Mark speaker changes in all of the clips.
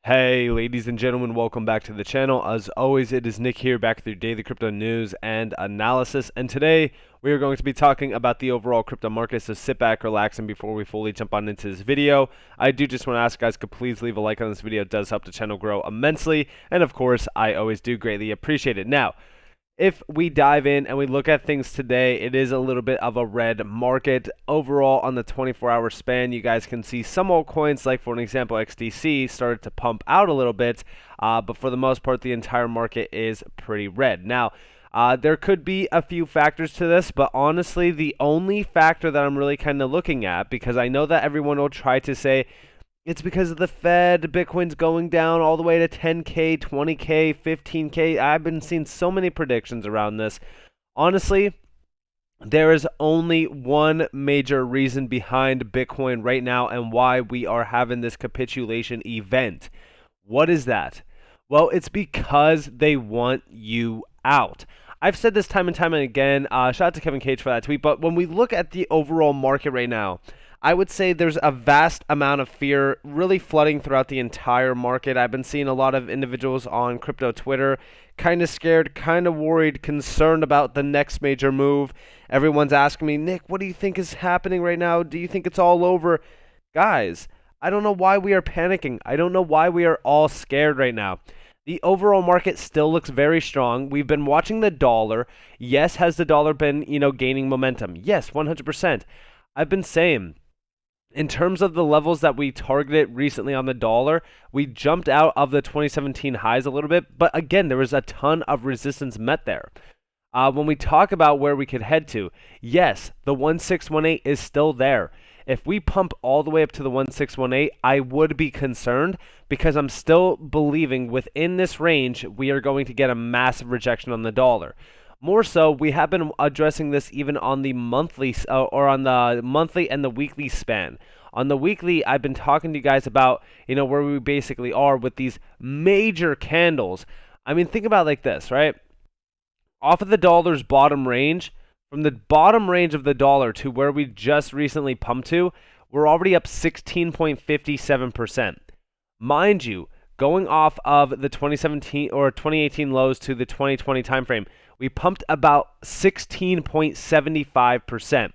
Speaker 1: Hey, ladies and gentlemen, welcome back to the channel. As always, it is Nick here, back with your daily crypto news and analysis. And today, we are going to be talking about the overall crypto market. So sit back, relax, and before we fully jump on into this video, I do just want to ask guys to please leave a like on this video. It does help the channel grow immensely. And of course, I always do greatly appreciate it. Now, if we dive in and we look at things today, it is a little bit of a red market. Overall, on the 24-hour span, you guys can see some altcoins, like for an example, XDC, started to pump out a little bit, but for the most part, the entire market is pretty red. Now, there could be a few factors to this, but honestly, the only factor that I'm really kind of looking at, because I know that everyone will try to say, it's because of the Fed, Bitcoin's going down all the way to 10K, 20K, 15K. I've been seeing so many predictions around this. Honestly, there is only one major reason behind Bitcoin right now and why we are having this capitulation event. What is that? Well, it's because they want you out. I've said this time and time again. Shout out to Kevin Cage for that tweet. But when we look at the overall market right now, I would say there's a vast amount of fear really flooding throughout the entire market. I've been seeing a lot of individuals on crypto Twitter kind of scared, kind of worried, concerned about the next major move. Everyone's asking me, Nick, what do you think is happening right now? Do you think it's all over? Guys, I don't know why we are panicking. I don't know why we are all scared right now. The overall market still looks very strong. We've been watching the dollar. Yes, has the dollar been, gaining momentum? Yes, 100%. I've been saying, in terms of the levels that we targeted recently on the dollar, we jumped out of the 2017 highs a little bit, but again, there was a ton of resistance met there. When we talk about where we could head to, yes, the 1618 is still there. If we pump all the way up to the 1618, I would be concerned because I'm still believing within this range, we are going to get a massive rejection on the dollar. More so, we have been addressing this even on the monthly or on the monthly and the weekly span. On the weekly, I've been talking to you guys about, where we basically are with these major candles. I mean, think about it like this, right? Off of the dollar's bottom range, from the bottom range of the dollar to where we just recently pumped to, we're already up 16.57%. Mind you, going off of the 2017 or 2018 lows to the 2020 timeframe, we pumped about 16.75%.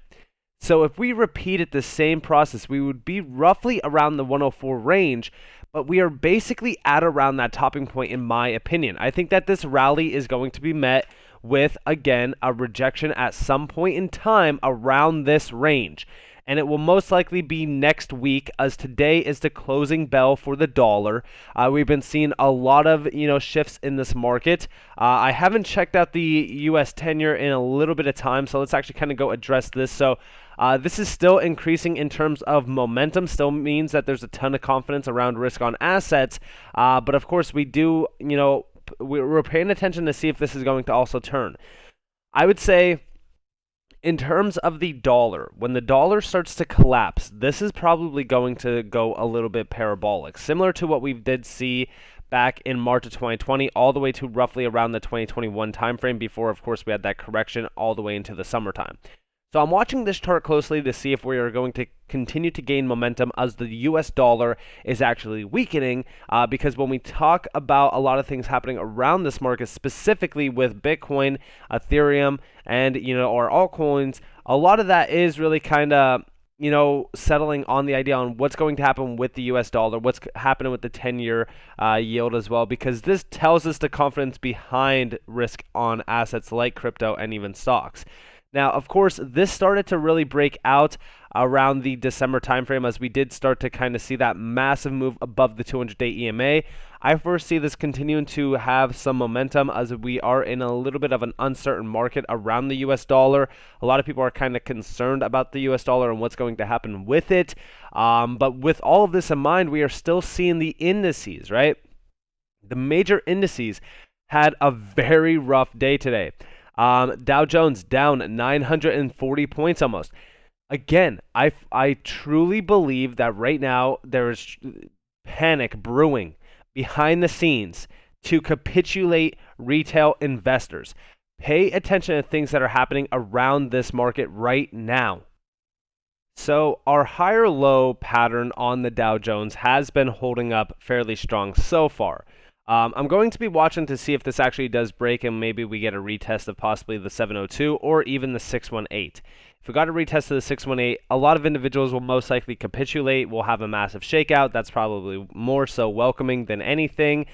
Speaker 1: So if we repeated the same process, we would be roughly around the 104 range, but we are basically at around that topping point in my opinion. I think that this rally is going to be met with, again, a rejection at some point in time around this range. And it will most likely be next week, as today is the closing bell for the dollar. We've been seeing a lot of shifts in this market. I haven't checked out the U.S. 10-year in a little bit of time, so let's actually kind of go address this. So this is still increasing in terms of momentum. Still means that there's a ton of confidence around risk on assets. But of course, we do, we're paying attention to see if this is going to also turn. I would say, in terms of the dollar, when the dollar starts to collapse, this is probably going to go a little bit parabolic, similar to what we did see back in March of 2020, all the way to roughly around the 2021 timeframe before, of course, we had that correction all the way into the summertime. So I'm watching this chart closely to see if we are going to continue to gain momentum as the US dollar is actually weakening, because when we talk about a lot of things happening around this market, specifically with Bitcoin, Ethereum, and our altcoins, a lot of that is really kind of settling on the idea on what's going to happen with the US dollar, what's happening with the 10-year yield as well, because this tells us the confidence behind risk on assets like crypto and even stocks. Now, of course, this started to really break out around the December timeframe as we did start to kind of see that massive move above the 200-day EMA. I foresee this continuing to have some momentum as we are in a little bit of an uncertain market around the US dollar. A lot of people are kind of concerned about the US dollar and what's going to happen with it. But with all of this in mind, we are still seeing the indices, right? The major indices had a very rough day today. Dow Jones down 940 points almost. Again, I truly believe that right now there is panic brewing behind the scenes to capitulate retail investors. Pay attention to things that are happening around this market right now. So our higher low pattern on the Dow Jones has been holding up fairly strong so far. I'm going to be watching to see if this actually does break and maybe we get a retest of possibly the 702 or even the 618. If we got a retest of the 618, a lot of individuals will most likely capitulate. We'll have a massive shakeout. That's probably more so welcoming than anything.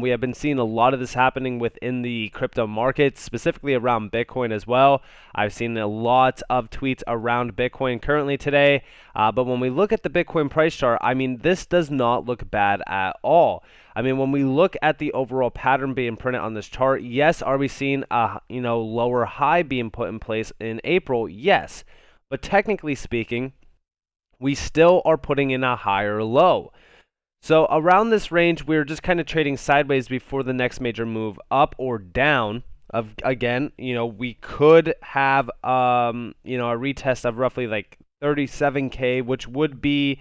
Speaker 1: We have been seeing a lot of this happening within the crypto markets, specifically around Bitcoin as well. I've seen a lot of tweets around Bitcoin currently today. But when we look at the Bitcoin price chart, I mean, this does not look bad at all. I mean, when we look at the overall pattern being printed on this chart, yes, are we seeing a lower high being put in place in April? Yes, but technically speaking, we still are putting in a higher low. So around this range, we're just kind of trading sideways before the next major move up or down. Again, we could have a retest of roughly like 37K, which would be,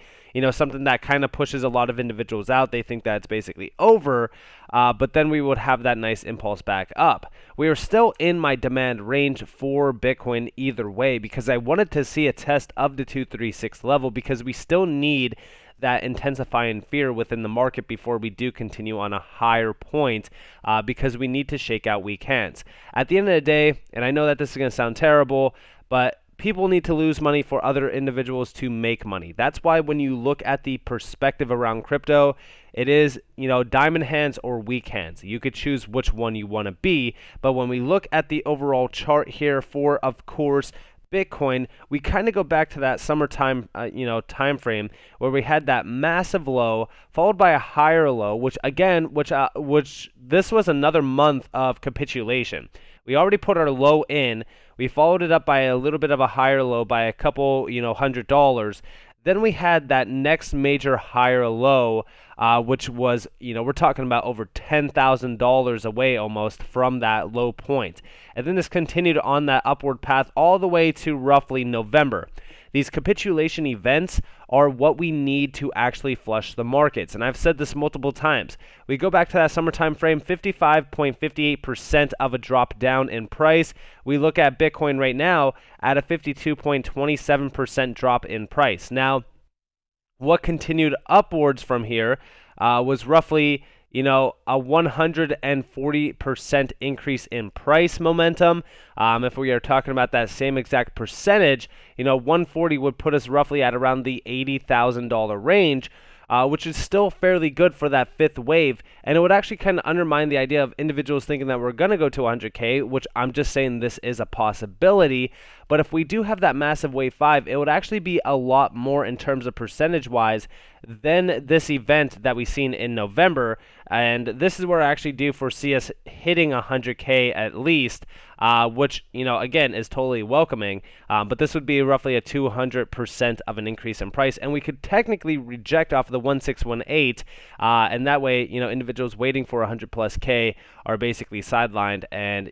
Speaker 1: something that kind of pushes a lot of individuals out. They think that it's basically over, but then we would have that nice impulse back up. We are still in my demand range for Bitcoin either way because I wanted to see a test of the 236 level because we still need that intensifying fear within the market before we do continue on a higher point because we need to shake out weak hands. At the end of the day, and I know that this is going to sound terrible, but people need to lose money for other individuals to make money. That's why when you look at the perspective around crypto, it is, diamond hands or weak hands. You could choose which one you want to be. But when we look at the overall chart here for, of course, Bitcoin, we kind of go back to that summertime, time frame where we had that massive low followed by a higher low, which this was another month of capitulation. We already put our low in. We followed it up by a little bit of a higher low by a couple, $100. Then we had that next major higher low, which was, we're talking about over $10,000 away almost from that low point. And then this continued on that upward path all the way to roughly November. These capitulation events are what we need to actually flush the markets. And I've said this multiple times. We go back to that summertime frame, 55.58% of a drop down in price. We look at Bitcoin right now at a 52.27% drop in price. Now, what continued upwards from here was roughly a 140% increase in price momentum. If we are talking about that same exact percentage, 140 would put us roughly at around the $80,000 range, which is still fairly good for that fifth wave. And it would actually kind of undermine the idea of individuals thinking that we're going to go to 100K, which I'm just saying this is a possibility. But if we do have that massive wave 5, it would actually be a lot more in terms of percentage-wise than this event that we've seen in November. And this is where I actually do foresee us hitting 100K at least, which, again, is totally welcoming. But this would be roughly a 200% of an increase in price. And we could technically reject off of the 1618. And that way, individuals waiting for 100 plus K are basically sidelined and,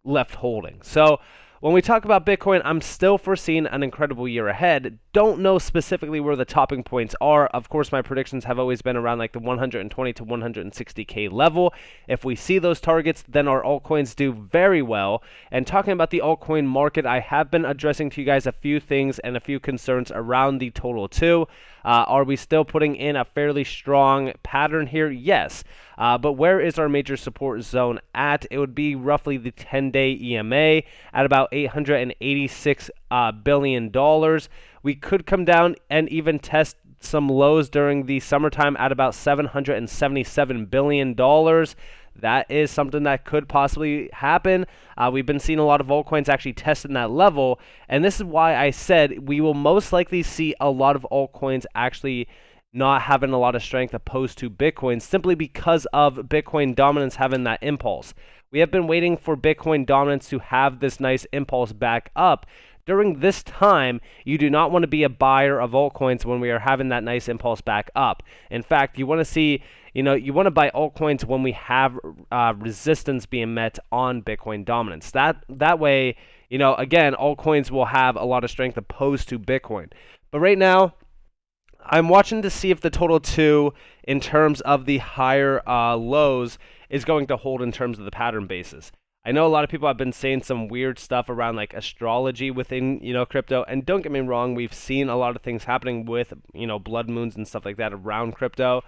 Speaker 1: left holding. So when we talk about Bitcoin, I'm still foreseeing an incredible year ahead. Don't know specifically where the topping points are. Of course, my predictions have always been around like the 120 to 160K level. If we see those targets, then our altcoins do very well. And talking about the altcoin market, I have been addressing to you guys a few things and a few concerns around the total too. Are we still putting in a fairly strong pattern here? Yes. But where is our major support zone at? It would be roughly the 10-day EMA at about $886 billion. We could come down and even test some lows during the summertime at about $777 billion. That is something that could possibly happen. We've been seeing a lot of altcoins actually testing that level, and this is why I said we will most likely see a lot of altcoins actually not having a lot of strength opposed to Bitcoin simply because of Bitcoin dominance having that impulse. We have been waiting for Bitcoin dominance to have this nice impulse back up. During this time, you do not want to be a buyer of altcoins when we are having that nice impulse back up. In fact, you want to see, you want to buy altcoins when we have resistance being met on Bitcoin dominance. That way, again, altcoins will have a lot of strength opposed to Bitcoin. But right now, I'm watching to see if the total 2 in terms of the higher lows is going to hold in terms of the pattern basis. I know a lot of people have been saying some weird stuff around like astrology within, crypto. And don't get me wrong, we've seen a lot of things happening with, blood moons and stuff like that around crypto.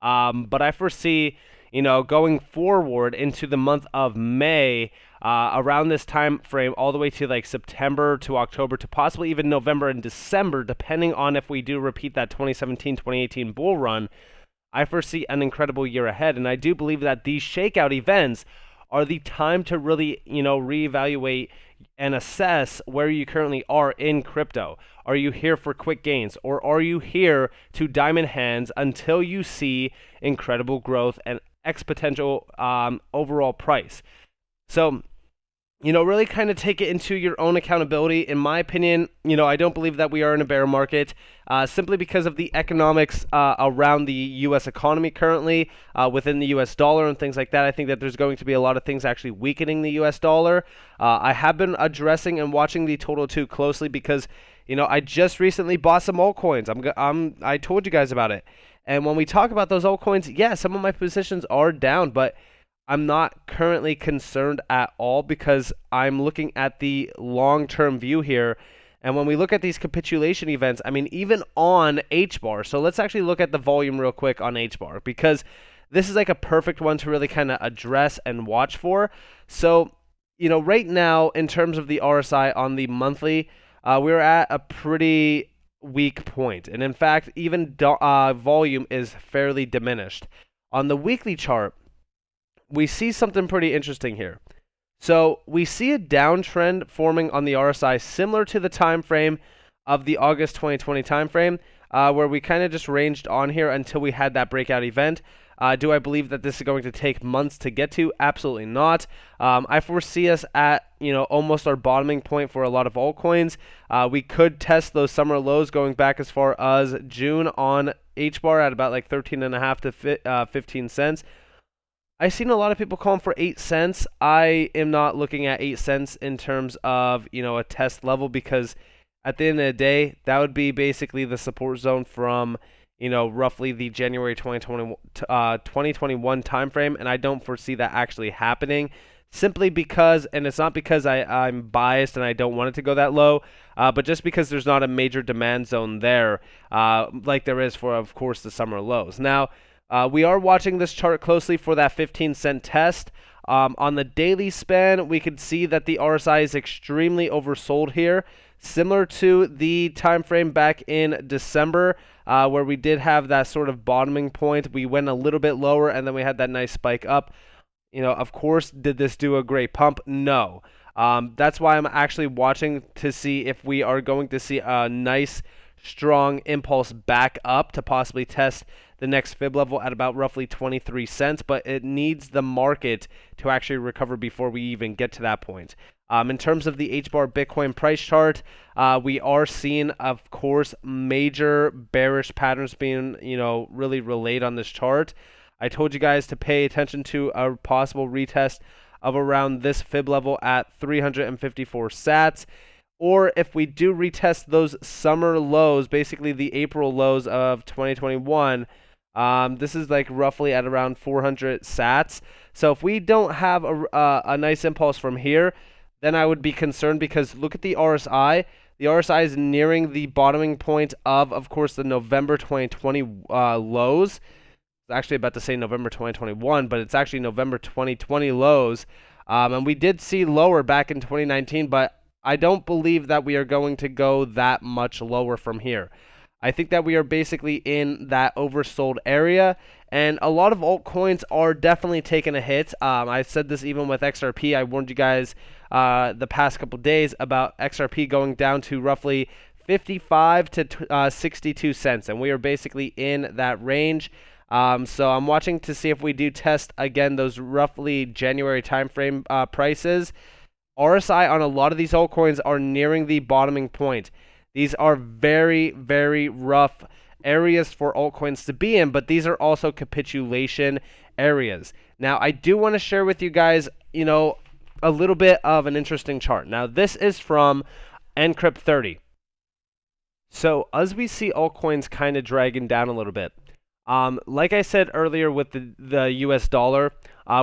Speaker 1: But I foresee, going forward into the month of May, around this time frame, all the way to like September to October to possibly even November and December, depending on if we do repeat that 2017-2018 bull run. I foresee an incredible year ahead, and I do believe that these shakeout events are the time to really, reevaluate and assess where you currently are in crypto. Are you here for quick gains, or are you here to diamond hands until you see incredible growth and exponential overall price? So, really kind of take it into your own accountability. In my opinion, I don't believe that we are in a bear market, simply because of the economics around the U.S. economy currently, within the U.S. dollar and things like that. I think that there's going to be a lot of things actually weakening the U.S. dollar. I have been addressing and watching the total 2 closely because, I just recently bought some altcoins. I told you guys about it. And when we talk about those altcoins, yeah, some of my positions are down, but I'm not currently concerned at all because I'm looking at the long-term view here. And when we look at these capitulation events, I mean, even on Hbar, so let's actually look at the volume real quick on Hbar, because this is like a perfect one to really kind of address and watch for. So, right now, in terms of the RSI on the monthly, we're at a pretty weak point. And in fact, even volume is fairly diminished. On the weekly chart, we see something pretty interesting here. So we see a downtrend forming on the RSI similar to the time frame of the August 2020 time frame, where we kind of just ranged on here until we had that breakout event. Do I believe that this is going to take months to get to? Absolutely not. I foresee us at, almost our bottoming point for a lot of altcoins. We could test those summer lows going back as far as June on Hbar at about like 13.5 to 15 cents. I've seen a lot of people calling for 8 cents. I am not looking at 8 cents in terms of, a test level, because at the end of the day, that would be basically the support zone from, roughly the January 2021 timeframe, and I don't foresee that actually happening, simply because, and it's not because I'm biased and I don't want it to go that low, but just because there's not a major demand zone there, like there is for, of course, the summer lows. Now, we are watching this chart closely for that 15-cent test. On the daily span, we could see that the RSI is extremely oversold here, similar to the time frame back in December, where we did have that sort of bottoming point. We went a little bit lower, and then we had that nice spike up. Of course, did this do a great pump? No. That's why I'm actually watching to see if we are going to see a nice, strong impulse back up to possibly test the next fib level at about roughly 23 cents, but it needs the market to actually recover before we even get to that point. In terms of the Hbar Bitcoin price chart, we are seeing, of course, major bearish patterns being, really relayed on this chart. I told you guys to pay attention to a possible retest of around this fib level at 354 sats. Or if we do retest those summer lows, basically the April lows of 2021, this is like roughly at around 400 sats. So if we don't have a nice impulse from here, then I would be concerned, because look at the RSI. The RSI is nearing the bottoming point of course, the November 2020 lows. I was actually about to say November 2021, but it's actually November 2020 lows. And we did see lower back in 2019, but I don't believe that we are going to go that much lower from here. I think that we are basically in that oversold area, and a lot of altcoins are definitely taking a hit. I said this even with XRP. I warned you guys the past couple days about XRP going down to roughly 55 to 62 cents, and we are basically in that range. So I'm watching to see if we do test again those roughly January timeframe prices. RSI on a lot of these altcoins are nearing the bottoming point. These are very, very rough areas for altcoins to be in, but these are also capitulation areas. Now, I do want to share with you guys, a little bit of an interesting chart. Now, this is from Encrypt 30. So, as we see altcoins kind of dragging down a little bit, like I said earlier with the US dollar,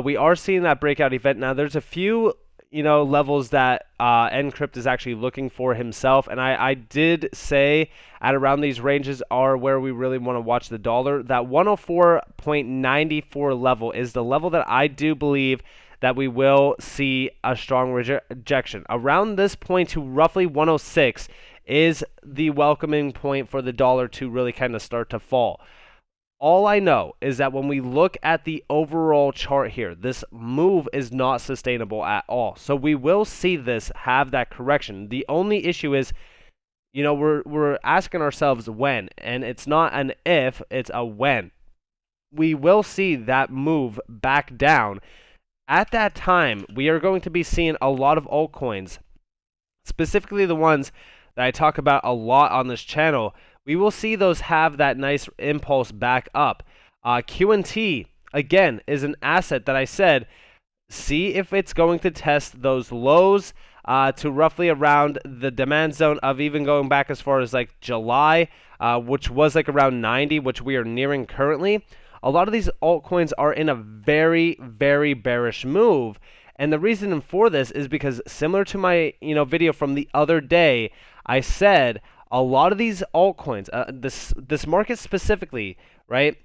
Speaker 1: We are seeing that breakout event. Now, there's a few, levels that Encrypt is actually looking for himself. And I did say at around these ranges are where we really want to watch the dollar. That 104.94 level is the level that I do believe that we will see a strong rejection. Around this point to roughly 106 is the welcoming point for the dollar to really kind of start to fall. All I know is that when we look at the overall chart here, this move is not sustainable at all. So we will see this have that correction. The only issue is, we're asking ourselves when, and it's not an if, it's a when. We will see that move back down. At that time, we are going to be seeing a lot of altcoins, specifically the ones that I talk about a lot on this channel. We will see those have that nice impulse back up. QNT, again, is an asset that I said, see if it's going to test those lows to roughly around the demand zone of even going back as far as like July, which was like around 90, which we are nearing currently. A lot of these altcoins are in a very, very bearish move. And the reason for this is because similar to my video from the other day, I said a lot of these altcoins, this market specifically, right?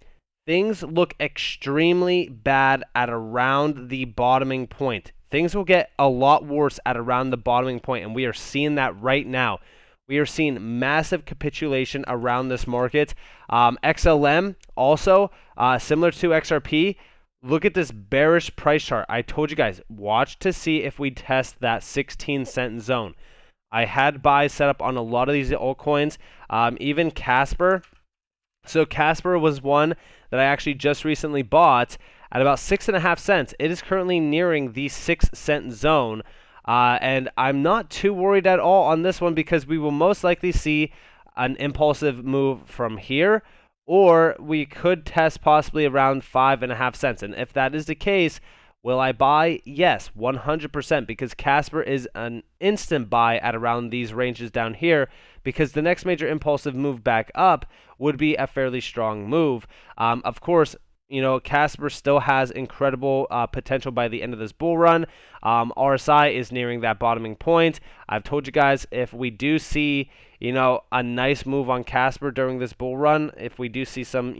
Speaker 1: Things look extremely bad at around the bottoming point. Things will get a lot worse at around the bottoming point, and we are seeing that right now. We are seeing massive capitulation around this market. XLM also, similar to XRP, look at this bearish price chart. I told you guys, watch to see if we test that 16-cent zone. I had buys set up on a lot of these altcoins, even Casper. So Casper was one that I actually just recently bought at about 6.5 cents. It is currently nearing the 6-cent zone. And I'm not too worried at all on this one because we will most likely see an impulsive move from here, or we could test possibly around 5.5 cents. And if that is the case, will I buy? Yes, 100%, because Casper is an instant buy at around these ranges down here, because the next major impulsive move back up would be a fairly strong move. Of course, Casper still has incredible potential by the end of this bull run. RSI is nearing that bottoming point. I've told you guys, if we do see, a nice move on Casper during this bull run, if we do see some,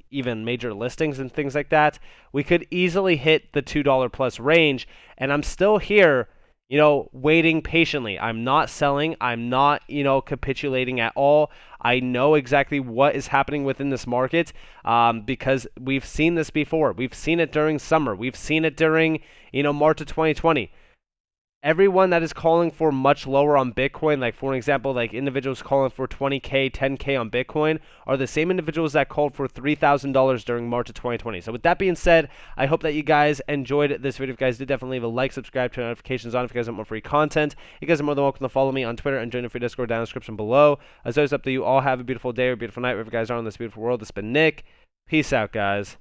Speaker 1: even major listings and things like that, we could easily hit the $2 plus range. And I'm still here, waiting patiently. I'm not selling. I'm not, capitulating at all. I know exactly what is happening within this market because we've seen this before. We've seen it during summer. We've seen it during, March of 2020. Everyone that is calling for much lower on Bitcoin, like for example, like individuals calling for 20K, 10K on Bitcoin, are the same individuals that called for $3,000 during March of 2020. So with that being said, I hope that you guys enjoyed this video. If you guys did, definitely leave a like, subscribe, turn notifications on if you guys want more free content. You guys are more than welcome to follow me on Twitter and join the free Discord down in the description below. As always, up to you all. Have a beautiful day or beautiful night wherever you guys are in this beautiful world. This has been Nick. Peace out, guys.